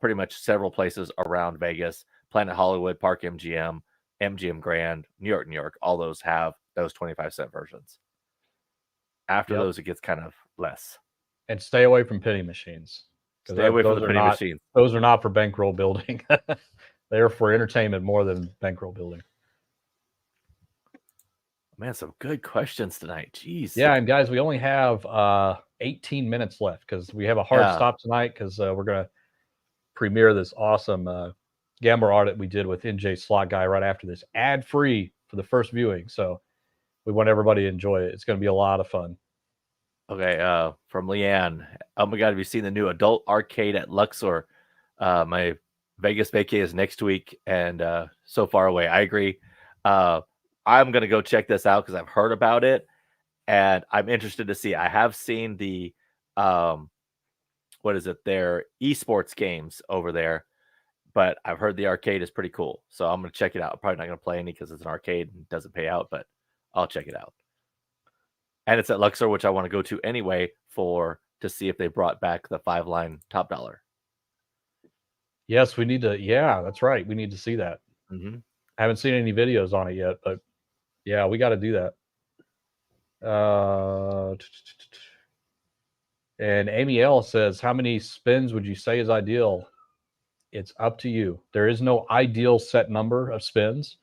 pretty much several places around Vegas, Planet Hollywood, Park MGM, MGM Grand, New York. All those have those 25-cent versions. After those, it gets kind of less. And stay away from penny machines. Stay away from the penny machines. Those are not for bankroll building. They are for entertainment more than bankroll building. Man, some good questions tonight. Jeez. Yeah, and guys, we only have 18 minutes left because we have a hard stop tonight because we're going to premiere this awesome gambler audit we did with NJ Slot Guy right after this, ad-free for the first viewing. So we want everybody to enjoy it. It's going to be a lot of fun. Okay, from Leanne. Oh my God, have you seen the new adult arcade at Luxor? My Vegas vacay is next week and so far away. I agree. I'm going to go check this out because I've heard about it and I'm interested to see. I have seen the, their esports games over there, but I've heard the arcade is pretty cool. So I'm going to check it out. I'm probably not going to play any because it's an arcade and doesn't pay out, but I'll check it out. And it's at Luxor, which I want to go to anyway to see if they brought back the 5-line top dollar. Yes, we need to. Yeah, that's right. We need to see that. Mm-hmm. I haven't seen any videos on it yet, but yeah, we got to do that. And Amy L says, how many spins would you say is ideal? It's up to you. There is no ideal set number of spins,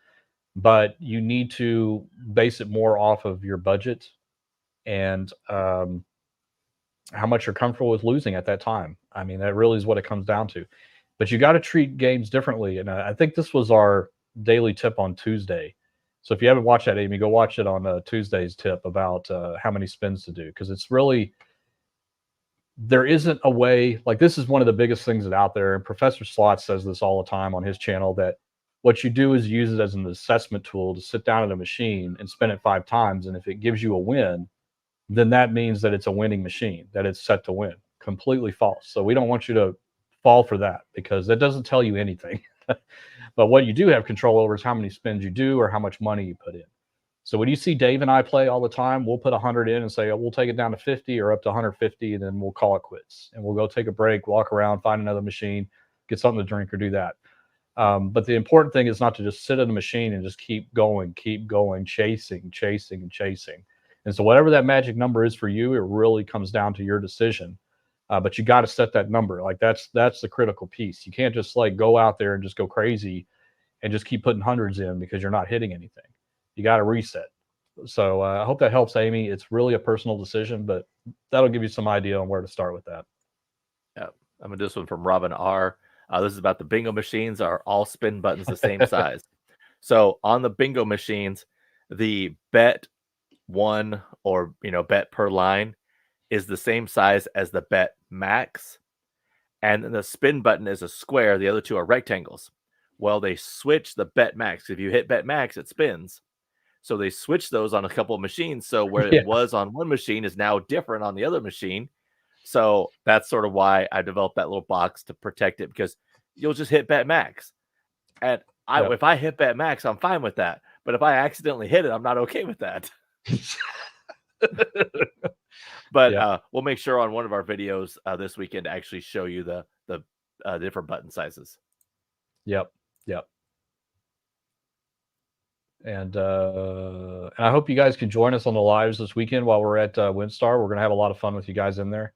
but you need to base it more off of your budget and how much you're comfortable with losing at that time. I mean, that really is what it comes down to. But you got to treat games differently. And I think this was our daily tip on Tuesday. So if you haven't watched that, Amy, go watch it on Tuesday's tip about how many spins to do. Because it's really, there isn't a way, like this is one of the biggest things that's out there. And Professor Slot says this all the time on his channel, that what you do is use it as an assessment tool to sit down at a machine and spin it 5 times. And if it gives you a win, then that means that it's a winning machine, that it's set to win. Completely false. So we don't want you to fall for that because that doesn't tell you anything. But what you do have control over is how many spins you do or how much money you put in. So when you see Dave and I play all the time, we'll put 100 in and say, oh, we'll take it down to 50 or up to 150, and then we'll call it quits. And we'll go take a break, walk around, find another machine, get something to drink or do that. But the important thing is not to just sit at a machine and just keep going, chasing. And so whatever that magic number is for you, it really comes down to your decision. But you got to set that number. Like that's the critical piece. You can't just like go out there and just go crazy and just keep putting hundreds in because you're not hitting anything. You got to reset. So I hope that helps, Amy. It's really a personal decision, but that'll give you some idea on where to start with that. Yeah, I'm gonna do this one from Robin R. This is about the bingo machines. Are all spin buttons the same size? So on the bingo machines, the bet one or bet per line is the same size as the bet max, and then the spin button is a square. The other two are rectangles. Well, they switch the bet max. If you hit bet max, it spins. So they switch those on a couple of machines. So where it was on one machine is now different on the other machine. So that's sort of why I developed that little box to protect it, because you'll just hit bet max. And if I hit bet max, I'm fine with that. But if I accidentally hit it, I'm not okay with that. But we'll make sure on one of our videos this weekend to actually show you the different button sizes. Yep. And I hope you guys can join us on the lives this weekend while we're at Windstar. We're going to have a lot of fun with you guys in there.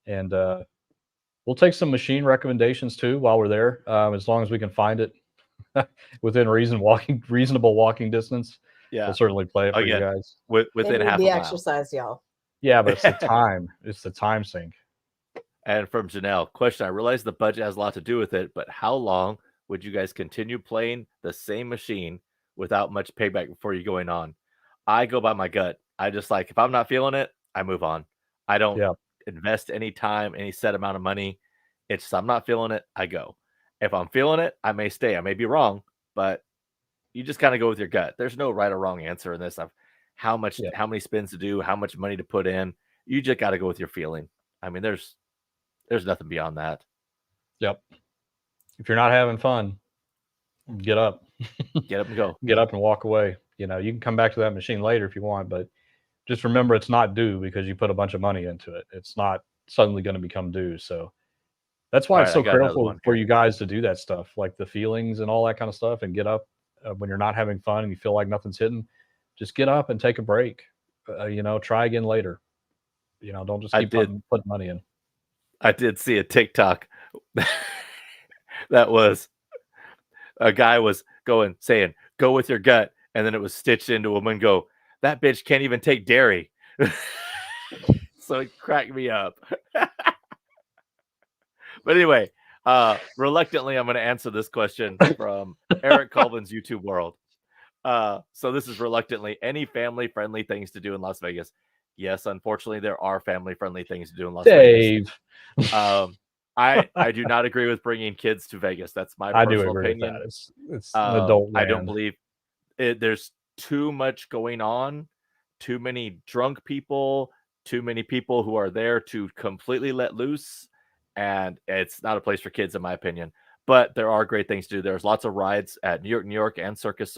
And we'll take some machine recommendations too while we're there, as long as we can find it within reasonable walking distance. Yeah, we'll certainly play it for you guys. Within half a mile. Exercise, y'all. Yeah, but it's the time. It's the time sink. And from Janelle, question: I realize the budget has a lot to do with it, but how long would you guys continue playing the same machine without much payback before you going on? I go by my gut. I just if I'm not feeling it, I move on. I don't invest any time, any set amount of money. It's just, I'm not feeling it, I go. If I'm feeling it, I may stay. I may be wrong, but you just kind of go with your gut. There's no right or wrong answer in this of how many spins to do, how much money to put in. You just got to go with your feeling. I mean, there's nothing beyond that. Yep. If you're not having fun, get up. Get up and go. Get up and walk away. You know, you can come back to that machine later if you want, but just remember it's not due because you put a bunch of money into it. It's not suddenly going to become due. So that's why it's so critical for you guys to do that stuff, like the feelings and all that kind of stuff, and get up when you're not having fun and you feel like nothing's hitting. Just get up and take a break. You know, try again later. You know, don't just keep putting money in. I did see a TikTok that was a guy was saying, go with your gut. And then it was stitched into a woman go, that bitch can't even take dairy. So it cracked me up. But anyway, reluctantly, I'm going to answer this question from Eric Colvin's YouTube world. So this is reluctantly, any family-friendly things to do in Las Vegas? Yes, unfortunately, there are family-friendly things to do in Las Vegas. I do not agree with bringing kids to Vegas. That's my personal opinion. With that. It's an adult land. I don't believe there's too much going on, too many drunk people, too many people who are there to completely let loose, and it's not a place for kids, in my opinion. But there are great things to do. There's lots of rides at New York, and Circus.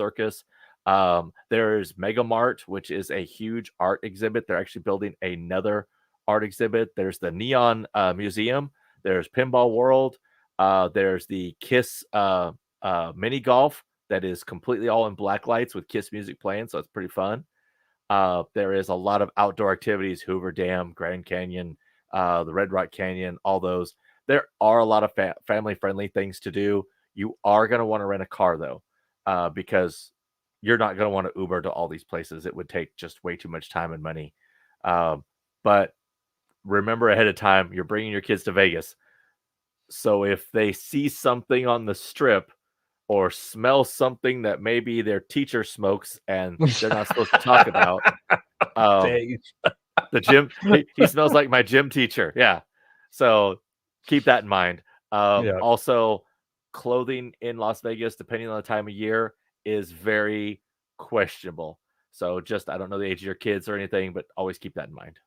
There's Mega Mart, which is a huge art exhibit. They're actually building another art exhibit. There's the Neon Museum. There's Pinball World. There's the Kiss mini golf that is completely all in black lights with Kiss music playing, so it's pretty fun. There is a lot of outdoor activities, Hoover Dam, Grand Canyon, the Red Rock Canyon, all those. There are a lot of family-friendly things to do. You are going to want to rent a car, though, because you're not going to want to Uber to all these places. It would take just way too much time and money. But remember ahead of time, you're bringing your kids to Vegas. So if they see something on the strip or smell something that maybe their teacher smokes and they're not supposed to talk about, the gym, he smells like my gym teacher. Yeah. So keep that in mind. Also, clothing in Las Vegas, depending on the time of year, is very questionable. So just, I don't know the age of your kids or anything, but always keep that in mind.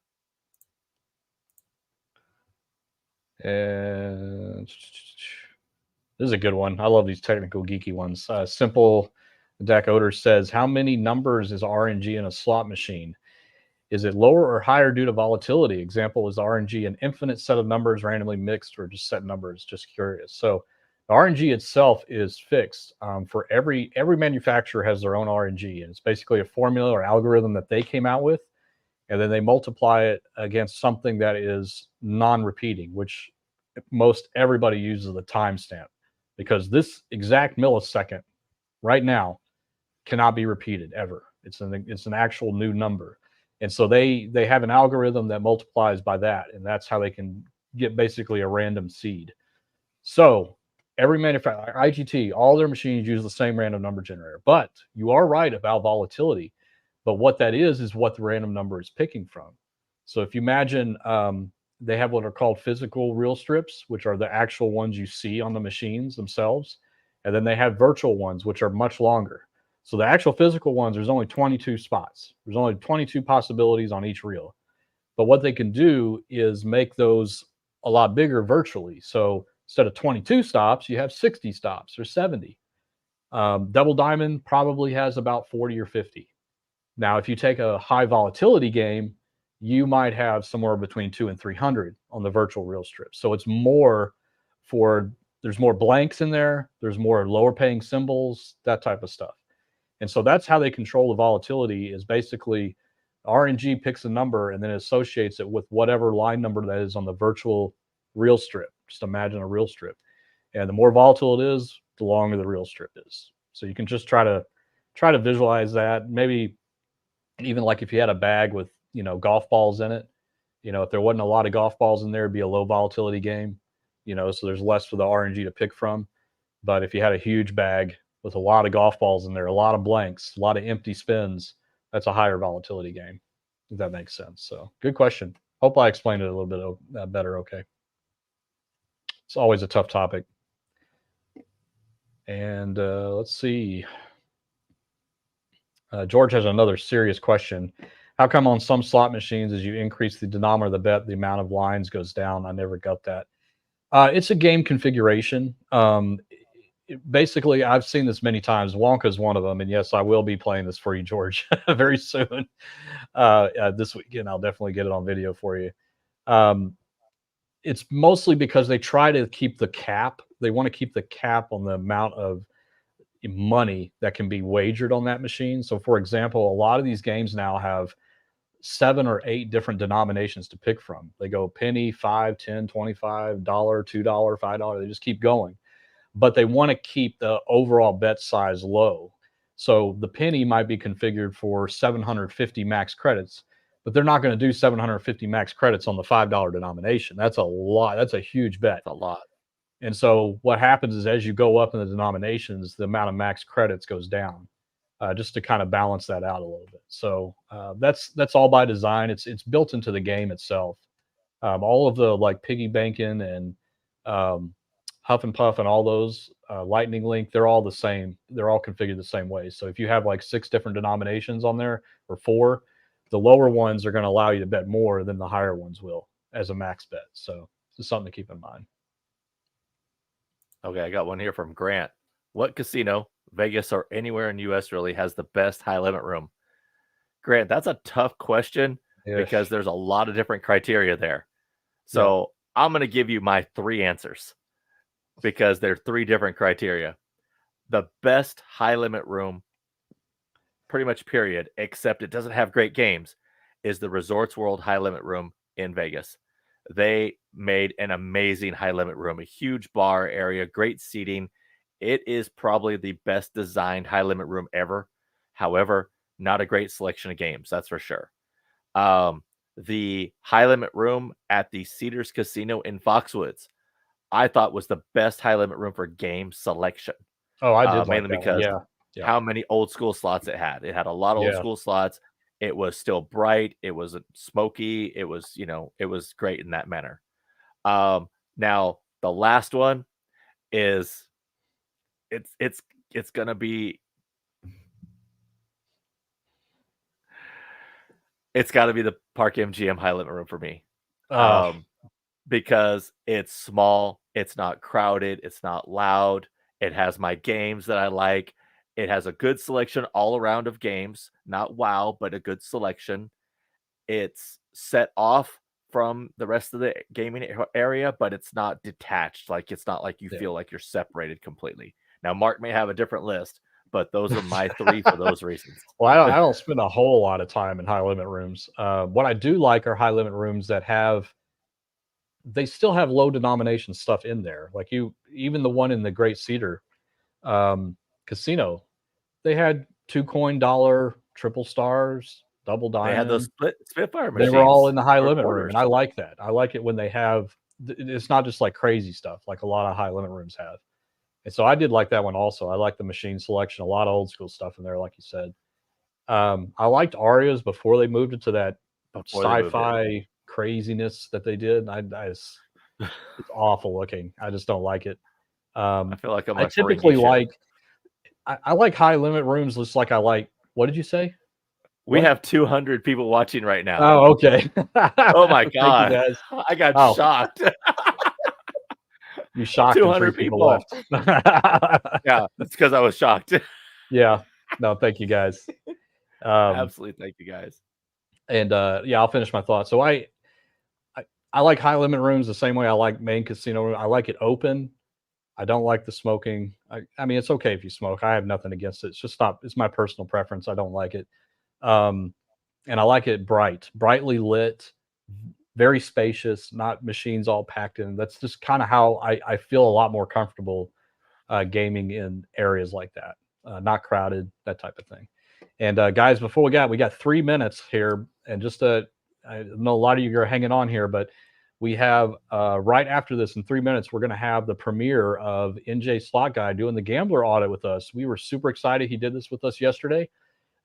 And this is a good one. I love these technical geeky ones. Simple Dak Oder says, how many numbers is RNG in a slot machine? Is it lower or higher due to volatility? Example, is RNG an infinite set of numbers randomly mixed or just set numbers? Just curious. So the RNG itself is fixed. For every manufacturer has their own RNG, and it's basically a formula or algorithm that they came out with, and then they multiply it against something that is non-repeating, which most everybody uses the timestamp, because this exact millisecond right now cannot be repeated ever. It's an actual new number. And so they have an algorithm that multiplies by that, and that's how they can get basically a random seed. So every manufacturer, IGT, all their machines use the same random number generator. But you are right about volatility. But what that is what the random number is picking from. So if you imagine, they have what are called physical reel strips, which are the actual ones you see on the machines themselves. And then they have virtual ones, which are much longer. So the actual physical ones, there's only 22 spots. There's only 22 possibilities on each reel. But what they can do is make those a lot bigger virtually. So instead of 22 stops, you have 60 stops or 70. Double Diamond probably has about 40 or 50. Now, if you take a high volatility game, you might have somewhere between 200 and 300 on the virtual reel strip. So it's more there's more blanks in there. There's more lower paying symbols, that type of stuff. And so that's how they control the volatility, is basically RNG picks a number and then associates it with whatever line number that is on the virtual reel strip. Just imagine a reel strip. And the more volatile it is, the longer the reel strip is. So you can just try to visualize that. Maybe even like if you had a bag with, golf balls in it, if there wasn't a lot of golf balls in there, it'd be a low volatility game, so there's less for the RNG to pick from. But if you had a huge bag with a lot of golf balls in there, a lot of blanks, a lot of empty spins, that's a higher volatility game. if that makes sense. So good question. Hope I explained it a little bit better. Okay. It's always a tough topic. And let's see. George has another serious question. How come on some slot machines, as you increase the denominator of the bet, the amount of lines goes down? I never got that. It's a game configuration. Basically, I've seen this many times. Wonka is one of them. And yes, I will be playing this for you, George, very soon. This weekend, I'll definitely get it on video for you. It's mostly because they try to keep the cap. They want to keep the cap on the amount of money that can be wagered on that machine. So, for example, a lot of these games now have 7 or 8 different denominations to pick from. They go penny, 5, 10, 25, $1, $2, $5. They just keep going. But they want to keep the overall bet size low. So the penny might be configured for 750 max credits, but they're not going to do 750 max credits on the $5 denomination. That's a lot. That's a huge bet. That's a lot. And so what happens is as you go up in the denominations, the amount of max credits goes down, just to kind of balance that out a little bit. So that's all by design. It's built into the game itself. All of the like piggy banking and Huff and Puff and all those Lightning Link, they're all the same. They're all configured the same way. So if you have like 6 different denominations on there or 4, the lower ones are going to allow you to bet more than the higher ones will as a max bet. So it's something to keep in mind. Okay, I got one here from Grant. What casino, Vegas or anywhere in U.S. really has the best high limit room? Grant, that's a tough question because there's a lot of different criteria there. So I'm going to give you my 3 answers because there are 3 different criteria. The best high limit room, pretty much period, except it doesn't have great games, is the Resorts World high limit room in Vegas. They made an amazing high limit room, a huge bar area, great seating. It is probably the best designed high limit room ever. However, not a great selection of games, that's for sure. The high limit room at the Cedars Casino in Foxwoods, I thought was the best high limit room for game selection. Oh, I did mainly like that because how many old school slots it had. It had a lot of old school slots. It was still bright. It wasn't smoky. It was, it was great in that manner. Now the last one is it's gonna be it's got to be the Park MGM high limit room for me. Because it's small, it's not crowded, it's not loud. It has my games that I like. It has a good selection all around of games, not wow, but a good selection. It's set off from the rest of the gaming area, but it's not detached. Like it's not like you feel like you're separated completely. Now, Mark may have a different list, but those are my 3 for those reasons. Well, I don't spend a whole lot of time in high limit rooms. What I do like are high limit rooms that they still have low denomination stuff in there. Like even the one in the Great Cedar Casino, they had $2 $dollar triple stars, double diamond. They had those Spitfire machines. They were all in the high limit room, and I like that. I like it when they have. It's not just like crazy stuff like a lot of high limit rooms have. And so I did like that one also. I like the machine selection, a lot of old school stuff in there, like you said. I liked Aria's before they moved it to that sci-fi craziness that they did. It's awful looking. I just don't like it. I feel like I typically like. I like high limit rooms just like I like. What did you say? We have 200 people watching right now. Oh, okay. Oh my God. I got shocked. You shocked 200 people left. Yeah, that's because I was shocked. Yeah. No, thank you guys. Absolutely, thank you guys. And I'll finish my thoughts. So I like high limit rooms the same way I like main casino room. I like it open. I don't like the smoking. I mean, it's okay if you smoke. I have nothing against it. It's just it's my personal preference. I don't like it. And I like it brightly lit, very spacious, not machines all packed in. That's just kind of how I feel a lot more comfortable gaming in areas like that. Not crowded, that type of thing. And guys, before we got 3 minutes here, and just I know a lot of you are hanging on here, but we have right after this in 3 minutes, we're going to have the premiere of NJ Slot Guy doing the gambler audit with us. We were super excited. He did this with us yesterday.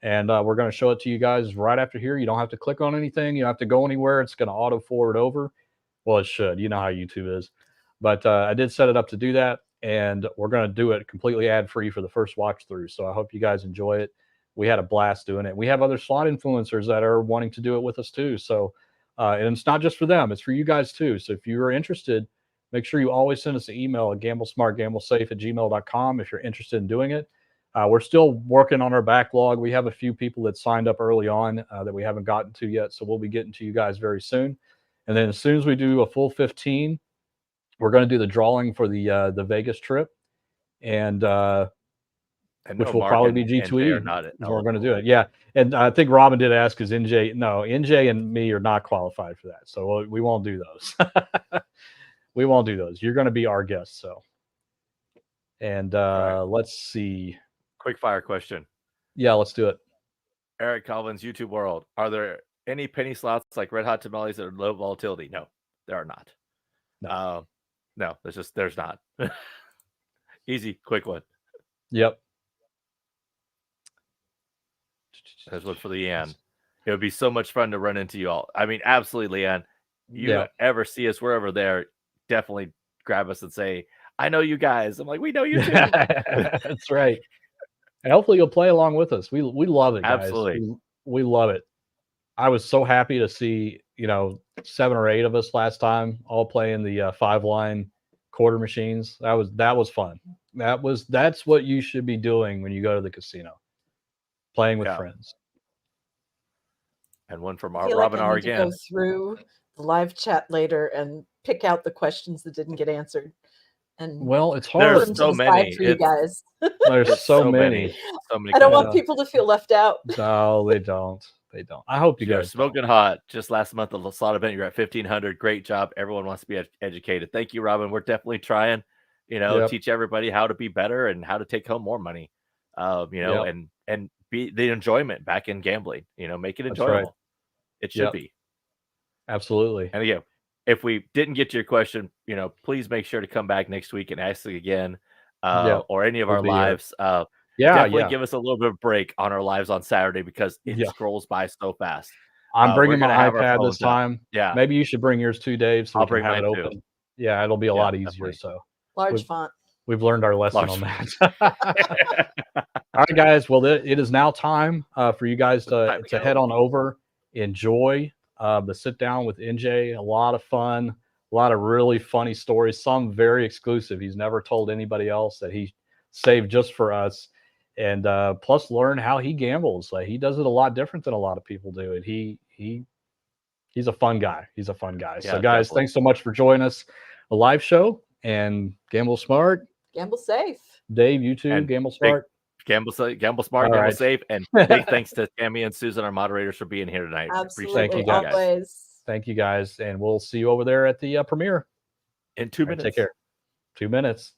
And we're going to show it to you guys right after here. You don't have to click on anything. You don't have to go anywhere. It's going to auto forward over. Well, it should. You know how YouTube is. But I did set it up to do that. And we're going to do it completely ad-free for the first watch through. So I hope you guys enjoy it. We had a blast doing it. We have other slot influencers that are wanting to do it with us too. So, and it's not just for them. It's for you guys too. So if you're interested, make sure you always send us an email at gamblesmartgamblesafe@gmail.com if you're interested in doing it. We're still working on our backlog. We have a few people that signed up early on that we haven't gotten to yet. So we'll be getting to you guys very soon. And then as soon as we do a full 15, we're going to do the drawing for the Vegas trip. And which will probably be G2E. We're going to do it. Yeah. And I think Robin did ask, is NJ and me are not qualified for that. So we won't do those. We won't do those. You're going to be our guest. So, and let's see. Quick fire question. Yeah, let's do it. Eric Colvin's YouTube world. Are there any penny slots like Red Hot Tamales that are low volatility? No, there are not. No, there's not. Easy, quick one. Yep. There's one for Leanne. It would be so much fun to run into you all. I mean, absolutely, Leanne. You ever see us, we're over there, definitely grab us and say, I know you guys. I'm like, we know you too. That's right. And hopefully you'll play along with us. We love it, guys. Absolutely. We love it. I was so happy to see, 7 or 8 of us last time all playing the 5-line quarter machines. That was fun. That's what you should be doing when you go to the casino. Playing with friends. And one from Robin R again. Go through the live chat later and pick out the questions that didn't get answered. And well, it's hard. There's so many. For you guys. There's so many. So many. I don't want people to feel left out. No, they don't. They don't. I hope you guys smoking hot. Just last month, the slot event, you're at 1,500. Great job. Everyone wants to be educated. Thank you, Robin. We're definitely trying, teach everybody how to be better and how to take home more money. And be the enjoyment back in gambling. Make it enjoyable. Right. It should be. Absolutely. And again, if we didn't get to your question, please make sure to come back next week and ask it again, or any of our lives. Definitely give us a little bit of break on our lives on Saturday because it scrolls by so fast. I'm bringing my iPad this time. Yeah. Maybe you should bring yours too, Dave. So I'll bring mine open. Too. Yeah, it'll be a lot easier. Definitely. So large font. We've learned our lesson on that. All right, guys. Well, it is now time for you guys to head on over. Enjoy the sit down with NJ. A lot of fun. A lot of really funny stories. Some very exclusive. He's never told anybody else that he saved just for us. And plus learn how he gambles. Like he does it a lot different than a lot of people do. And he's a fun guy. He's a fun guy. Yeah, so guys, thanks so much for joining us. A live show and gamble smart. Gamble safe. Dave, you too. Gamble smart. Gamble smart, gamble safe. And big thanks to Tammy and Susan, our moderators, for being here tonight. Absolutely. Appreciate you guys. Always. Thank you guys. And we'll see you over there at the premiere. In 2 minutes. Take care. 2 minutes.